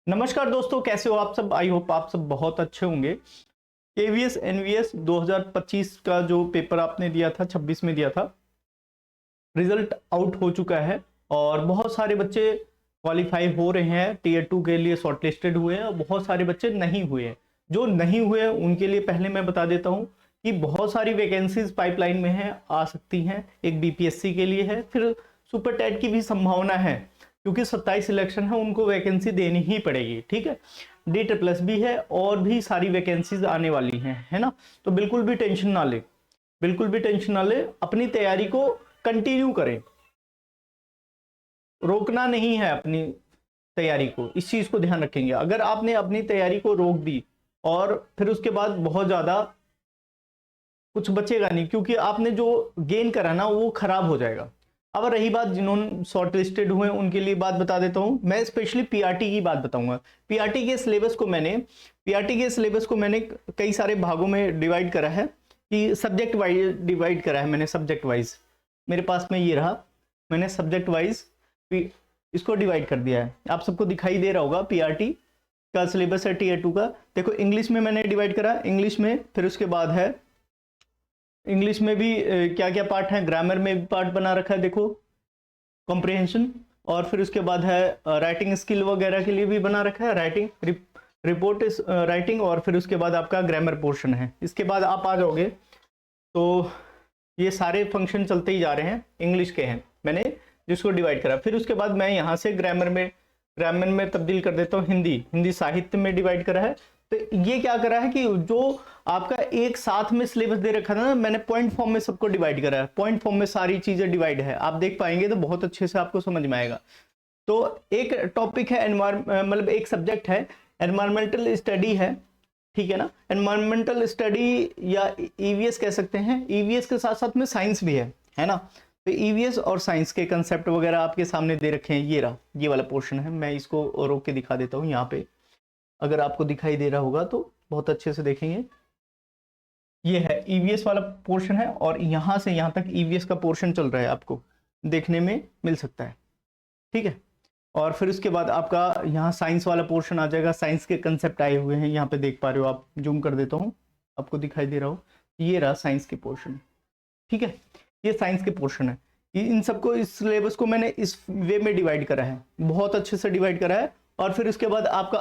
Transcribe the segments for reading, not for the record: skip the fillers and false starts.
नमस्कार दोस्तों, कैसे हो आप सब। आई होप आप सब बहुत अच्छे होंगे। केवीएस एनवीएस 2025 का जो पेपर आपने दिया था, 26 में दिया था, रिजल्ट आउट हो चुका है और बहुत सारे बच्चे क्वालिफाई हो रहे हैं। टीयर 2 के लिए शॉर्टलिस्टेड हुए हैं और बहुत सारे बच्चे नहीं हुए हैं। जो नहीं हुए हैं उनके लिए पहले मैं बता देता हूं कि बहुत सारी वैकेंसीज पाइपलाइन में है, आ सकती हैं। एक बीपीएससी के लिए है, फिर सुपर टेट की भी संभावना है क्योंकि 27 सिलेक्शन है, उनको वैकेंसी देनी ही पड़ेगी। ठीक है, DSSS भी है और भी सारी वैकेंसीज आने वाली हैं, है ना। तो बिल्कुल भी टेंशन ना ले, बिल्कुल भी टेंशन ना ले, अपनी तैयारी को कंटिन्यू करें, रोकना नहीं है अपनी तैयारी को। इस चीज को ध्यान रखेंगे। अगर आपने अपनी तैयारी को रोक दी और फिर उसके बाद बहुत ज्यादा कुछ बचेगा नहीं, क्योंकि आपने जो गेन करा ना वो खराब हो जाएगा। अब रही बात जिन्होंने शॉर्ट लिस्टेड हुए उनके लिए बात बता देता हूं। मैं स्पेशली पीआरटी की बात बताऊंगा। पीआरटी के सिलेबस को मैंने कई सारे भागों में डिवाइड करा है, कि सब्जेक्ट वाइज डिवाइड करा है मैंने। सब्जेक्ट वाइज मेरे पास में ये रहा, मैंने सब्जेक्ट वाइज इसको डिवाइड कर दिया है। आप सबको दिखाई दे रहा होगा पीआरटी का सिलेबस है टीयर 2 का। देखो इंग्लिश में मैंने डिवाइड करा, इंग्लिश में, फिर उसके बाद है इंग्लिश में भी क्या क्या पार्ट है, ग्रामर में भी पार्ट बना रखा है, देखो कॉम्प्रिहेंशन, और फिर उसके बाद है राइटिंग स्किल वगैरह के लिए भी बना रखा है, राइटिंग रिपोर्ट राइटिंग, और फिर उसके बाद आपका ग्रामर पोर्शन है। इसके बाद आप आ जाओगे तो ये सारे फंक्शन चलते ही जा रहे हैं, इंग्लिश के हैं मैंने जिसको डिवाइड करा। फिर उसके बाद मैं यहाँ से ग्रामर में तब्दील कर देता हूँ, हिंदी साहित्य में डिवाइड करा है। तो ये क्या करा है कि जो आपका एक साथ में सिलेबस दे रखा था ना, मैंने पॉइंट फॉर्म में सबको डिवाइड करा है। पॉइंट फॉर्म में सारी चीजें डिवाइड है, आप देख पाएंगे तो बहुत अच्छे से आपको समझ में आएगा। तो एक टॉपिक है मतलब एक सब्जेक्ट है एनवायरमेंटल स्टडी है, ठीक है ना। एनवायरमेंटल स्टडी या ईवीएस कह सकते हैं। ईवीएस के साथ साथ में साइंस भी है ना। तो ईवीएस और साइंस के कंसेप्ट वगैरह आपके सामने दे रखे हैं। ये रहा, ये वाला पोर्शन है। मैं इसको रोक के दिखा देता हूँ यहाँ पे, अगर आपको दिखाई दे रहा होगा तो बहुत अच्छे से देखेंगे। ये है ईवीएस वाला पोर्शन है और यहां से यहां तक ईवीएस का पोर्शन चल रहा है, आपको देखने में मिल सकता है, ठीक है। और फिर उसके बाद आपका यहाँ साइंस वाला पोर्शन आ जाएगा। साइंस के कंसेप्ट आए हुए हैं, यहाँ पे देख पा रहे हो आप, जूम कर देता हूँ आपको दिखाई दे रहा हो। ये रहा साइंस के पोर्शन, ठीक है। ये साइंस के पोर्शन है। इन सबको, इस सिलेबस को मैंने इस वे में डिवाइड करा है, बहुत अच्छे से डिवाइड करा है। और फिर उसके बाद आपका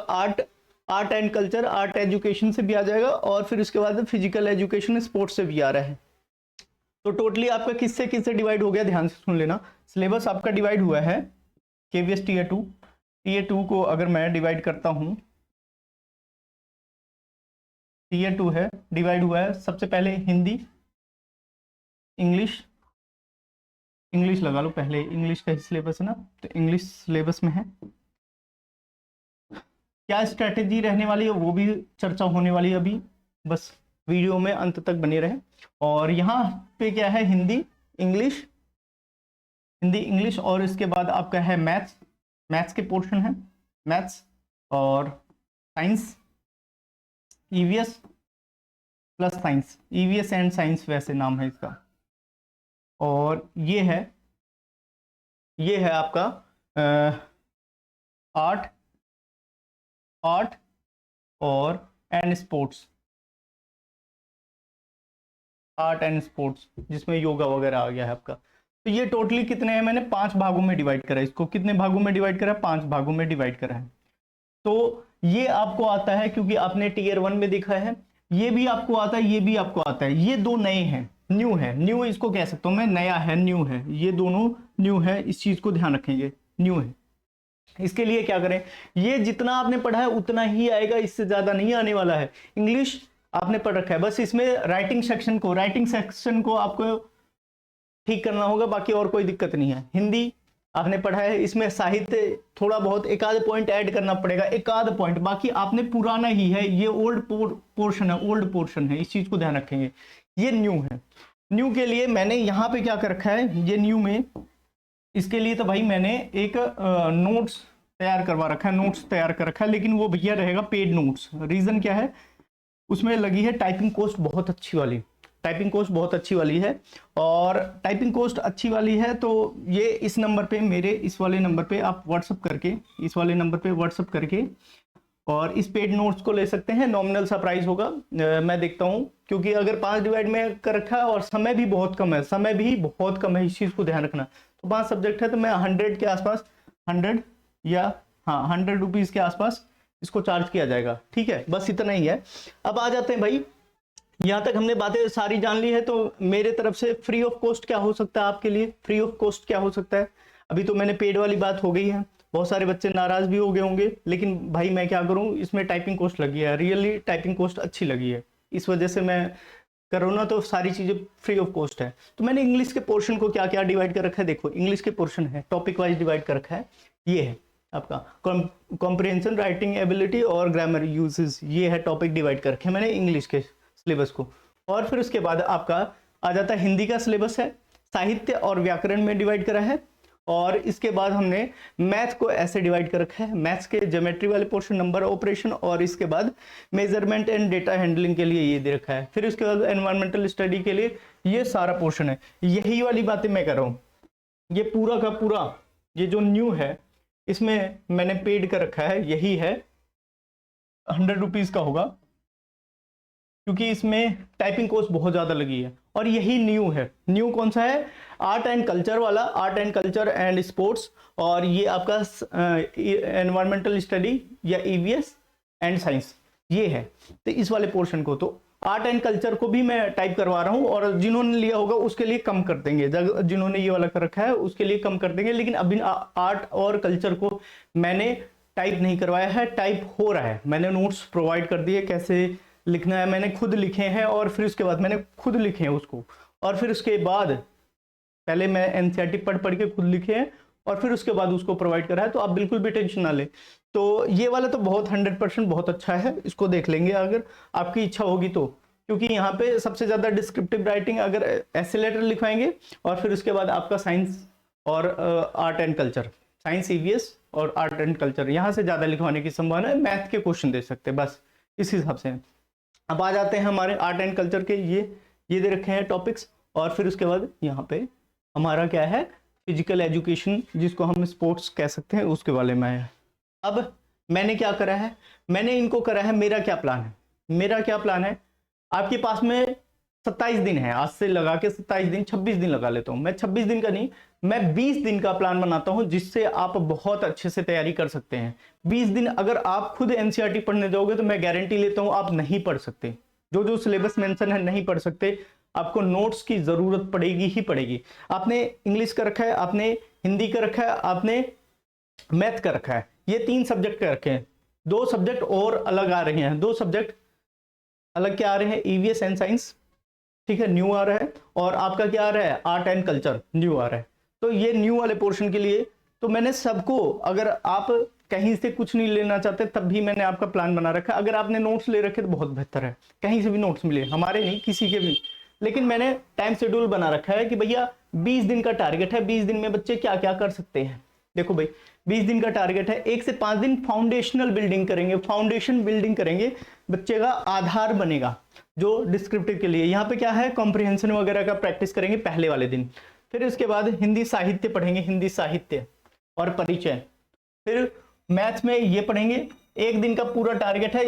art and culture, art education से भी आ जाएगा, और फिर उसके बाद फिजिकल एजुकेशन, स्पोर्ट्स से भी आ रहा है। तो टोटली आपका किससे किससे डिवाइड हो गया, ध्यान से सुन लेना। सिलेबस आपका डिवाइड हुआ है केवीएस टीयर 2 को अगर मैं डिवाइड करता हूं, टीयर 2 है, डिवाइड हुआ है सबसे पहले हिंदी, इंग्लिश लगा लो, पहले इंग्लिश का ही सिलेबस है ना, तो इंग्लिश सिलेबस में है। क्या स्ट्रेटेजी रहने वाली है वो भी चर्चा होने वाली है अभी, बस वीडियो में अंत तक बने रहे। और यहाँ पे क्या है, हिंदी इंग्लिश, और इसके बाद आपका है मैथ्स के पोर्शन है, मैथ्स और science, EVS plus science, EVS and science वैसे नाम है इसका। और ये है आपका आर्ट और and sports, art and sports, जिसमें योगा वगैरह आ गया है आपका। तो ये टोटली कितने हैं, मैंने 5 भागों में डिवाइड करा है इसको। कितने भागों में डिवाइड करा है, 5 भागों में डिवाइड करा है। तो ये आपको आता है क्योंकि आपने टीयर 1 में देखा है, ये भी आपको आता है, ये भी आपको आता है। ये दो नए हैं, न्यू इसको कह सकता हूं मैं, नया है, न्यू है, ये दोनों न्यू है। इस चीज को ध्यान रखेंगे, न्यू है। इसके लिए क्या करें, ये जितना आपने पढ़ा है उतना ही आएगा, इससे ज्यादा नहीं आने वाला है। इंग्लिश आपने पढ़ रखा है, बस इसमें राइटिंग सेक्शन को आपको ठीक करना होगा, बाकी और कोई दिक्कत नहीं है। हिंदी आपने पढ़ा है, इसमें साहित्य थोड़ा बहुत एक आध पॉइंट ऐड करना पड़ेगा, एक आध पॉइंट, बाकी आपने पुराना ही है। ये ओल्ड पोर्शन है, इस चीज को ध्यान रखेंगे। ये न्यू है। न्यू के लिए मैंने यहाँ पे क्या कर रखा है, ये न्यू में, इसके लिए तो भाई मैंने एक नोट्स तैयार करवा रखा है, नोट्स तैयार कर रखा है, लेकिन वो भैया रहेगा पेड नोट्स। रीजन क्या है, उसमें लगी है टाइपिंग कॉस्ट बहुत अच्छी वाली, टाइपिंग कोस्ट बहुत अच्छी वाली है, और टाइपिंग कोस्ट अच्छी वाली है तो ये इस नंबर पे, मेरे इस वाले नंबर पे आप व्हाट्सअप करके, इस वाले नंबर पे व्हाट्सअप करके और इस पेड नोट्स को ले सकते हैं। नॉमिनल सा प्राइस होगा, मैं देखता हूँ, क्योंकि अगर 5 डिवाइड में कर रखा है और समय भी बहुत कम है, समय भी बहुत कम है, इस चीज़ को ध्यान रखना। तो 5 सब्जेक्ट है तो मैं 100 के आसपास, 100 या हाँ 100 रुपीज़ के आसपास इसको चार्ज किया जाएगा। ठीक है, बस इतना ही है। अब आ जाते हैं भाई, यहाँ तक हमने बातें सारी जान ली है, तो मेरे तरफ से फ्री ऑफ कॉस्ट क्या हो सकता है आपके लिए, फ्री ऑफ कॉस्ट क्या हो सकता है। अभी तो मैंने पेड वाली बात हो गई है, बहुत सारे बच्चे नाराज भी हो गए होंगे, लेकिन भाई मैं क्या करूं, इसमें टाइपिंग कॉस्ट लगी है, रियली टाइपिंग कॉस्ट अच्छी लगी है, इस वजह से मैं कर रहा हूं ना, तो सारी चीजें फ्री ऑफ कॉस्ट है। तो मैंने इंग्लिश के पोर्शन को क्या क्या डिवाइड कर रखा है, देखो इंग्लिश के पोर्शन है टॉपिक वाइज डिवाइड कर रखा है। ये है आपका कॉम्प्रिहेंशन, राइटिंग एबिलिटी और ग्रामर यूजेस, ये है टॉपिक डिवाइड कर रखे हैं मैंने इंग्लिश के सिलेबस को। और फिर उसके बाद आपका आ जाता है हिंदी का सिलेबस है, साहित्य और व्याकरण में डिवाइड करा है। और इसके बाद हमने मैथ को ऐसे डिवाइड कर रखा है, मैथ्स के ज्योमेट्री वाले पोर्शन, नंबर ऑपरेशन, और इसके बाद मेजरमेंट एंड डेटा हैंडलिंग के लिए ये दे रखा है। फिर उसके बाद एनवायरमेंटल स्टडी के लिए ये सारा पोर्शन है। यही वाली बातें मैं कर रहा हूँ, ये पूरा का पूरा ये जो न्यू है इसमें मैंने पेड कर रखा है, यही है 100 रुपीज़ का होगा, क्योंकि इसमें टाइपिंग कॉस्ट बहुत ज़्यादा लगी है। और यही न्यू है, न्यू कौन सा है, आर्ट एंड कल्चर वाला, art and culture and sports, और ये आपका एनवायरमेंटल स्टडी या ईवीएस एंड साइंस, ये है। तो इस वाले पोर्शन को तो आर्ट एंड कल्चर को भी मैं टाइप करवा रहा हूँ, और जिन्होंने लिया होगा उसके लिए कम कर देंगे, जिन्होंने ये वाला कर रखा है उसके लिए कम कर देंगे। लेकिन अभी आर्ट और कल्चर को मैंने टाइप नहीं करवाया है, टाइप हो रहा है। मैंने नोट्स प्रोवाइड कर दिए, कैसे लिखना है मैंने खुद लिखे हैं, और फिर उसके बाद मैंने खुद लिखे हैं उसको, और फिर उसके बाद पहले मैं एनसीईआरटी पढ़ के खुद लिखे हैं, और फिर उसके बाद उसको प्रोवाइड करा है। तो आप बिल्कुल भी टेंशन ना ले। तो ये वाला तो बहुत 100% बहुत अच्छा है, इसको देख लेंगे अगर आपकी इच्छा होगी तो, क्योंकि यहाँ पे सबसे ज़्यादा डिस्क्रिप्टिव राइटिंग अगर ऐसे लेटर लिखवाएंगे, और फिर उसके बाद आपका साइंस और art and culture, science EVS और आर्ट एंड कल्चर, यहाँ से ज़्यादा लिखवाने की संभावना है। मैथ के क्वेश्चन दे सकते हैं बस इस हिसाब से। अब आ जाते हैं हमारे आर्ट एंड कल्चर के, ये दे रखे हैं टॉपिक्स, और फिर उसके बाद यहाँ पे हमारा क्या है, फिजिकल एजुकेशन, जिसको हम स्पोर्ट्स कह सकते हैं, उसके बारे में है। अब मैंने क्या करा है, मैंने इनको करा है, मेरा क्या प्लान है, मेरा क्या प्लान है, आपके पास में 27 दिन है, आज से लगा के 27 दिन, 26 दिन लगा लेता हूँ मैं, 26 दिन का नहीं, मैं 20 दिन का प्लान बनाता हूँ, जिससे आप बहुत अच्छे से तैयारी कर सकते हैं। 20 दिन अगर आप खुद एनसीईआरटी पढ़ने जाओगे तो मैं गारंटी लेता हूँ आप नहीं पढ़ सकते, जो सिलेबस मेंशन है नहीं पढ़ सकते, आपको नोट्स की जरूरत पड़ेगी ही पड़ेगी। आपने इंग्लिश का रखा है, आपने हिंदी का रखा है, आपने मैथ का रखा है, ये 3 सब्जेक्ट का रखे हैं। 2 सब्जेक्ट और अलग आ रहे हैं, 2 सब्जेक्ट अलग क्या आ रहे हैं, ईवीएस एंड साइंस, ठीक है, न्यू आ रहा है, और आपका क्या आ रहा है, आर्ट एंड कल्चर न्यू आ रहा है। तो ये न्यू वाले पोर्शन के लिए तो मैंने सबको, अगर आप कहीं से कुछ नहीं लेना चाहते तब भी मैंने आपका प्लान बना रखा है। अगर आपने नोट्स ले रखे तो बहुत बेहतर है, कहीं से भी नोट्स मिले, हमारे नहीं किसी के भी, लेकिन मैंने टाइम शेड्यूल बना रखा है कि भैया 20 दिन का टारगेट है, 20 दिन में बच्चे क्या क्या कर सकते हैं। देखो भाई 20 दिन का टारगेट है, 1 से 5 दिन फाउंडेशनल बिल्डिंग करेंगे, फाउंडेशन बिल्डिंग करेंगे, बच्चे का आधार बनेगा जो डिस्क्रिप्टिव के लिए। यहाँ पे क्या है, कॉम्प्रिहेंशन वगैरह का प्रैक्टिस करेंगे पहले वाले दिन। फिर उसके बाद हिंदी साहित्य पढ़ेंगे, हिंदी साहित्य और परिचय। फिर मैथ में ये पढ़ेंगे, 1 दिन का पूरा टारगेट है,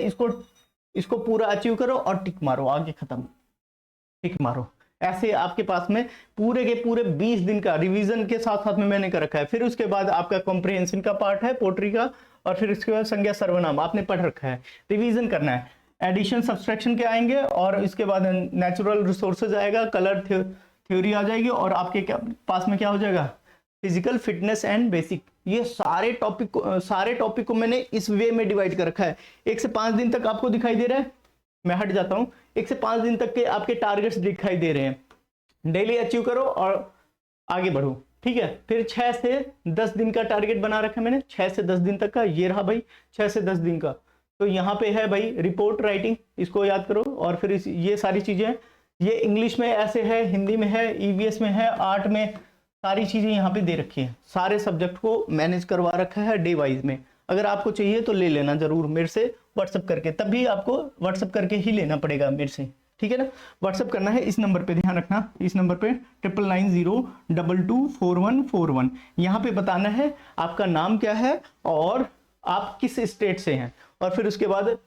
इसको पूरा अचीव करो और टिक मारो, आगे खत्म, टिक मारो। ऐसे आपके पास में पूरे के पूरे 20 दिन का रिवीजन के साथ साथ में मैंने कर रखा है। फिर उसके बाद आपका कॉम्प्रिहेंशन का पार्ट है, पोट्री का, और फिर उसके बाद संज्ञा सर्वनाम आपने पढ़ रखा है, रिवीजन करना है। एडिशन सब्सट्रैक्शन के आएंगे, और इसके बाद नेचुरल रिसोर्सेज आएगा, कलर थ्योरी आ जाएगी, और आपके पास में क्या हो जाएगा, फिजिकल फिटनेस एंड बेसिक। ये सारे टॉपिक को मैंने इस वे में डिवाइड कर रखा है। 1 से 5 दिन तक आपको दिखाई दे रहा है, मैं हट जाता हूँ, 1 से 5 दिन तक के आपके टारगेट्स दिखाई दे रहे हैं। डेली अचीव करो और आगे बढ़ो, ठीक है। फिर 6 से 10 दिन का टारगेट बना रखा है मैंने, 6 से 10 दिन तक का, ये रहा भाई 6 से 10 दिन का। तो यहाँ पे है भाई रिपोर्ट राइटिंग, इसको याद करो। और फिर ये सारी चीजें, ये इंग्लिश में ऐसे है, हिंदी में है, ईवीएस में है, आर्ट में, सारी चीजें यहाँ पे दे रखी हैं। सारे सब्जेक्ट को मैनेज करवा रखा है डे वाइज में। अगर आपको चाहिए तो ले लेना जरूर मेरे से व्हाट्सअप करके, तभी आपको व्हाट्सअप करके ही लेना पड़ेगा मेरे से, ठीक है ना। व्हाट्सअप करना है इस नंबर पे, ध्यान रखना इस नंबर पे 9990224141। यहाँ पे बताना है आपका नाम क्या है और आप किस स्टेट से हैं, और फिर उसके बाद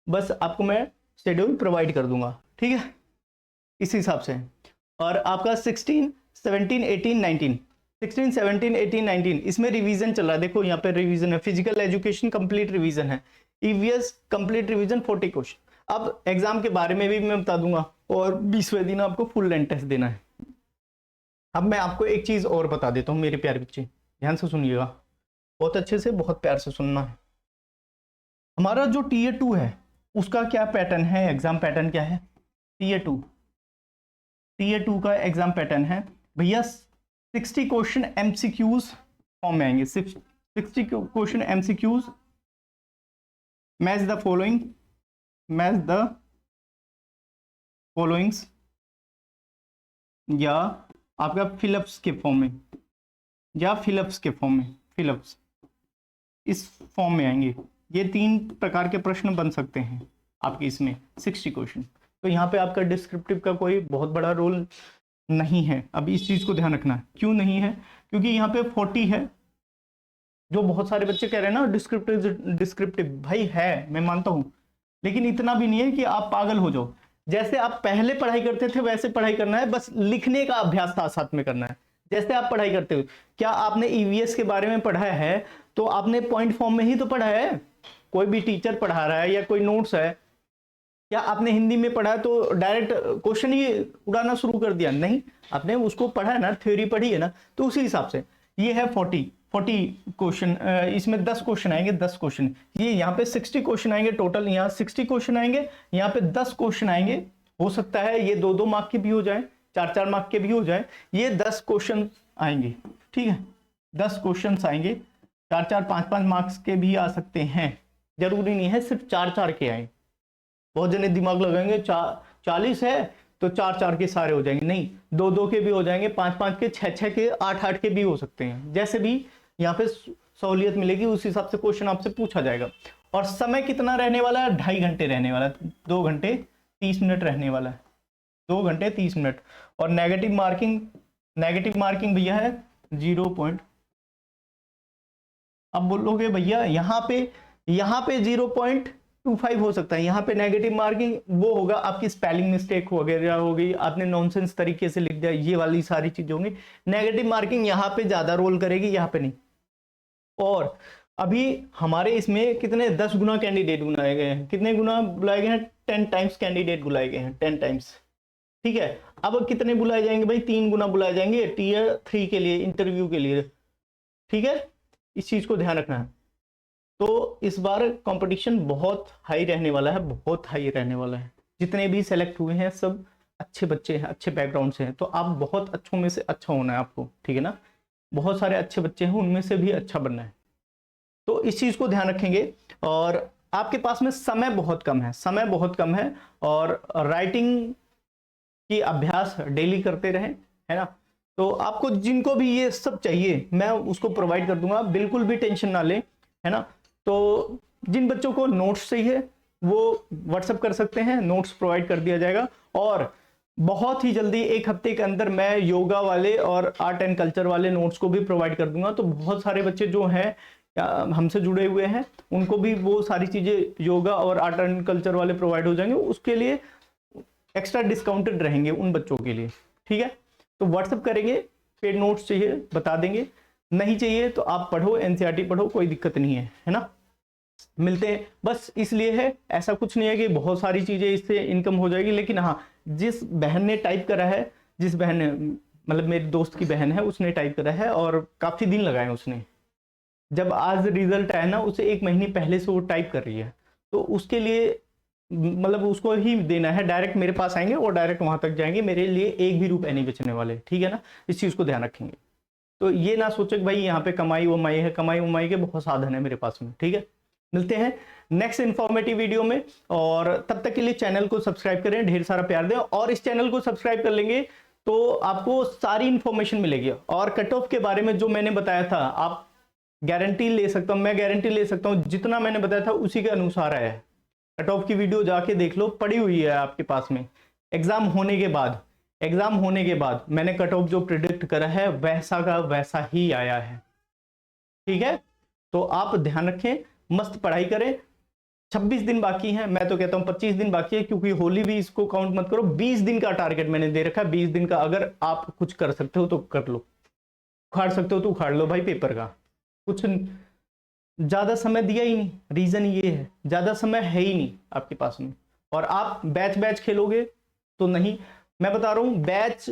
बस आपको मैं शेड्यूल प्रोवाइड कर दूंगा, ठीक है, इस हिसाब से। और आपका 16, 17, 18, 19, 16, 17, 18, 19 इसमें रिवीजन चल रहा है। देखो यहाँ पे रिवीजन है, फिजिकल एजुकेशन कंप्लीट रिवीजन है, ईवीएस कंप्लीट रिवीजन 40 क्वेश्चन। अब एग्जाम के बारे में भी मैं बता दूंगा, और 20वें दिन आपको फुल लेंथ टेस्ट देना है। अब मैं आपको एक चीज और बता देता हूँ मेरे प्यारे बच्चे, ध्यान से सुनिएगा, बहुत अच्छे से, बहुत प्यार से सुनना है। हमारा जो टीयर 2 है उसका क्या पैटर्न है, एग्जाम पैटर्न क्या है। टीयर 2 का एग्जाम पैटर्न है भैया 60 क्वेश्चन एमसीक्यूज फॉर्म में आएंगे। 60 question MCQs, match the followings, या आपका फिलअप्स के फॉर्म में, या फिलअप्स इस फॉर्म में आएंगे। ये 3 प्रकार के प्रश्न बन सकते हैं आपके इसमें 60 क्वेश्चन। तो यहाँ पे आपका डिस्क्रिप्टिव का कोई बहुत बड़ा रोल नहीं है। अब इस चीज को ध्यान रखना है, क्यों नहीं है, क्योंकि यहाँ पे 40 है। जो बहुत सारे बच्चे कह रहे हैं ना डिस्क्रिप्टिव भाई है, मैं मानता हूं, लेकिन इतना भी नहीं है कि आप पागल हो जाओ। जैसे आप पहले पढ़ाई करते थे वैसे पढ़ाई करना है, बस लिखने का अभ्यास साथ में करना है। जैसे आप पढ़ाई करते हो, क्या आपने ईवीएस के बारे में पढ़ा है तो आपने पॉइंट फॉर्म में ही तो पढ़ा है। कोई भी टीचर पढ़ा रहा है या कोई नोट्स है, क्या आपने हिंदी में पढ़ा तो डायरेक्ट क्वेश्चन ही उड़ाना शुरू कर दिया? नहीं, आपने उसको पढ़ा है ना, थ्योरी पढ़ी है ना, तो उसी हिसाब से। ये है 40 क्वेश्चन, इसमें 10 क्वेश्चन आएंगे, 10 क्वेश्चन। ये यहाँ पे 60 क्वेश्चन आएंगे टोटल, यहाँ 60 क्वेश्चन आएंगे, यहाँ पे 10 क्वेश्चन आएंगे। हो सकता है ये 2-2 मार्क के भी हो जाए, 4-4 मार्क के भी हो जाए। ये 10 क्वेश्चन आएंगे, ठीक है, 10 क्वेश्चन आएंगे, 4-4, 5-5 मार्क्स के भी आ सकते हैं। जरूरी नहीं है सिर्फ 4-4 के आए। बहुत जने दिमाग लगाएंगे 40 है तो 4-4 के सारे हो जाएंगे, नहीं, 2-2 के भी हो जाएंगे, 5-5 के, 6-6 के, 8-8 के भी हो सकते हैं। जैसे भी यहाँ पे सहूलियत मिलेगी उस हिसाब से क्वेश्चन आपसे पूछा जाएगा। और समय कितना रहने वाला है? 2.5 घंटे रहने वाला है, 2 घंटे 30 मिनट रहने वाला है, 2 घंटे 30 मिनट। और नेगेटिव मार्किंग भैया है 0. अब बोलोगे भैया यहाँ पे 0.25 हो सकता है। यहाँ पे नेगेटिव मार्किंग वो होगा आपकी स्पेलिंग मिस्टेक वगैरह हो गई, आपने नॉनसेंस तरीके से लिख दिया, ये वाली सारी चीजें होंगी। नेगेटिव मार्किंग यहाँ पे ज्यादा रोल करेगी, यहाँ पे नहीं। और अभी हमारे इसमें कितने 10 गुना कैंडिडेट बुलाए गए हैं, कितने गुना बुलाए गए हैं? 10 टाइम्स कैंडिडेट बुलाए गए हैं, 10 टाइम्स, ठीक है। अब कितने बुलाए जाएंगे भाई? 3 गुना बुलाए जाएंगे टीयर 3 के लिए, इंटरव्यू के लिए, ठीक है। इस चीज को ध्यान रखना है। तो इस बार कंपटीशन बहुत हाई रहने वाला है, बहुत हाई रहने वाला है। जितने भी सेलेक्ट हुए हैं सब अच्छे बच्चे हैं, अच्छे बैकग्राउंड से हैं, तो आप बहुत अच्छों में से अच्छा होना है आपको, ठीक है ना। बहुत सारे अच्छे बच्चे हैं, उनमें से भी अच्छा बनना है। तो इस चीज को ध्यान रखेंगे। और आपके पास में समय बहुत कम है, और राइटिंग की अभ्यास डेली करते रहे, है ना। तो आपको जिनको भी ये सब चाहिए मैं उसको प्रोवाइड कर दूंगा, बिल्कुल भी टेंशन ना ले, है ना। तो जिन बच्चों को नोट्स चाहिए वो व्हाट्सएप कर सकते हैं, नोट्स प्रोवाइड कर दिया जाएगा। और बहुत ही जल्दी 1 हफ्ते के अंदर मैं योगा वाले और आर्ट एंड कल्चर वाले नोट्स को भी प्रोवाइड कर दूंगा। तो बहुत सारे बच्चे जो हैं हमसे जुड़े हुए हैं उनको भी वो सारी चीजें योगा और आर्ट एंड कल्चर वाले प्रोवाइड हो जाएंगे, उसके लिए एक्स्ट्रा डिस्काउंटेड रहेंगे उन बच्चों के लिए, ठीक है। तो व्हाट्सएप करेंगे, पेड नोट्स चाहिए बता देंगे, नहीं चाहिए तो आप पढ़ो, एनसीईआरटी पढ़ो, कोई दिक्कत नहीं है ना। मिलते हैं, बस इसलिए है, ऐसा कुछ नहीं है कि बहुत सारी चीजें इससे इनकम हो जाएगी। लेकिन हाँ, जिस बहन ने टाइप करा है, जिस बहन ने, मतलब मेरे दोस्त की बहन है, उसने टाइप करा है और काफी दिन लगाए उसने, जब आज रिजल्ट आया ना उसे 1 महीने पहले से वो टाइप कर रही है, तो उसके लिए मतलब उसको ही देना है, डायरेक्ट मेरे पास आएंगे और डायरेक्ट वहां तक जाएंगे, मेरे लिए 1 भी रुपए नहीं बचने वाले, ठीक है ना। इस चीज को ध्यान रखेंगे। तो ये ना सोचे कि भाई यहाँ पे कमाई वमाई है, कमाई वमाई के बहुत साधन है मेरे पास में, ठीक है। मिलते हैं नेक्स्ट इन्फॉर्मेटिव वीडियो में, और तब तक के लिए चैनल को सब्सक्राइब करें, ढेर सारा प्यार दें। और इस चैनल को सब्सक्राइब कर लेंगे तो आपको सारी इंफॉर्मेशन मिलेगी। और कट ऑफ के बारे में जो मैंने बताया था, आप गारंटी ले सकता हूं, मैं गारंटी ले सकता हूं, जितना मैंने बताया था उसी के अनुसार आया है। कट ऑफ की वीडियो जाके देख लो, पड़ी हुई है आपके पास में, एग्जाम होने के बाद मैंने कट ऑफ जो प्रिडिक्ट करा है वैसा का वैसा ही आया है। ठीक है, तो आप ध्यान रखें, मस्त पढ़ाई करें। 26 दिन बाकी हैं, मैं तो कहता हूं 25 दिन बाकी है, क्योंकि होली भी इसको काउंट मत करो। 20 दिन का टारगेट मैंने दे रखा है, 20 दिन का अगर आप कुछ कर सकते हो तो कर लो, उखाड़ सकते हो तो उखाड़ लो भाई पेपर का। कुछ ज्यादा समय दिया ही नहीं, रीजन ये है ज्यादा समय है ही नहीं आपके पास में। और आप बैच खेलोगे तो नहीं, मैं बता रहा हूं बैच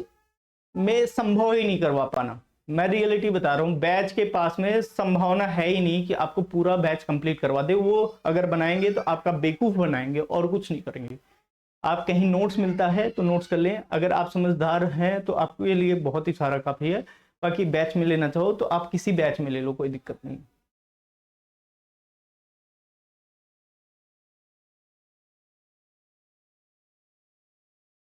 में संभव ही नहीं करवा पाना। मैं रियलिटी बता रहा हूं, बैच के पास में संभावना है ही नहीं कि आपको पूरा बैच कंप्लीट करवा दे। वो अगर बनाएंगे तो आपका बेवकूफ बनाएंगे और कुछ नहीं करेंगे। आप कहीं नोट्स मिलता है तो नोट्स कर लें, अगर आप समझदार हैं तो आपके लिए बहुत ही सारा काफी है। बाकी बैच में लेना चाहो तो आप किसी बैच में ले लो, कोई दिक्कत नहीं।